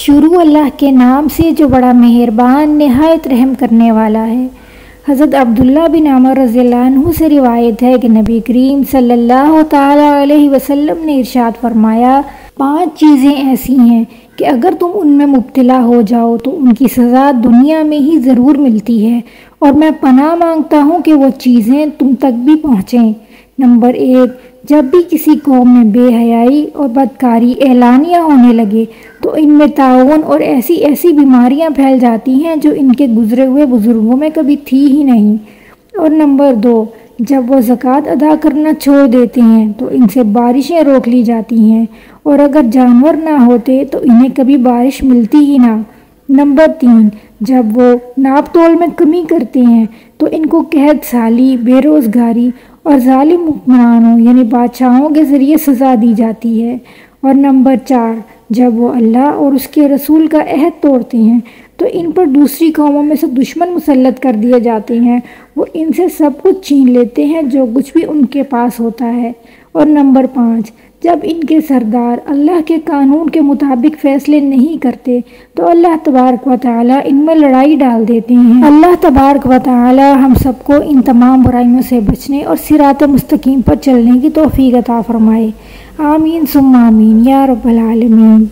شروع اللہ کے نام سے جو بڑا مہربان نہایت رحم کرنے والا ہے۔ حضرت عبداللہ بن عمر رضی اللہ عنہ سے روایت ہے کہ نبی کریم صلی اللہ تعالیٰ علیہ وسلم نے ارشاد فرمایا، 5 چیزیں ایسی ہیں کہ اگر تم ان میں مبتلا ہو جاؤ تو ان کی سزا دنیا میں ہی ضرور ملتی ہے، اور میں پناہ مانگتا ہوں کہ وہ چیزیں تم تک بھی پہنچیں۔ نمبر 1، جب بھی کسی قوم میں بے حیائی اور بدکاری اعلانیہ ہونے لگے تو ان میں طاعون اور ایسی بیماریاں پھیل جاتی ہیں جو ان کے گزرے ہوئے بزرگوں میں کبھی تھی ہی نہیں۔ اور نمبر 2، جب وہ زکوٰۃ ادا کرنا چھوڑ دیتے ہیں تو ان سے بارشیں روک لی جاتی ہیں، اور اگر جانور نہ ہوتے تو انہیں کبھی بارش ملتی ہی نہ۔ نمبر 3، جب وہ ناپ تول میں کمی کرتے ہیں تو ان کو قحط سالی، بے روزگاری اور ظالم حکمرانوں یعنی بادشاہوں کے ذریعے سزا دی جاتی ہے۔ اور نمبر 4، جب وہ اللہ اور اس کے رسول کا عہد توڑتے ہیں تو ان پر دوسری قوموں میں سے دشمن مسلط کر دیے جاتے ہیں، وہ ان سے سب کچھ چھین لیتے ہیں جو کچھ بھی ان کے پاس ہوتا ہے۔ اور نمبر 5، جب ان کے سردار اللہ کے قانون کے مطابق فیصلے نہیں کرتے تو اللہ تبارک و تعالیٰ ان میں لڑائی ڈال دیتے ہیں۔ اللہ تبارک و تعالیٰ ہم سب کو ان تمام برائیوں سے بچنے اور صراط مستقیم پر چلنے کی توفیق عطا فرمائے۔ آمین ثم آمین یا رب العالمین۔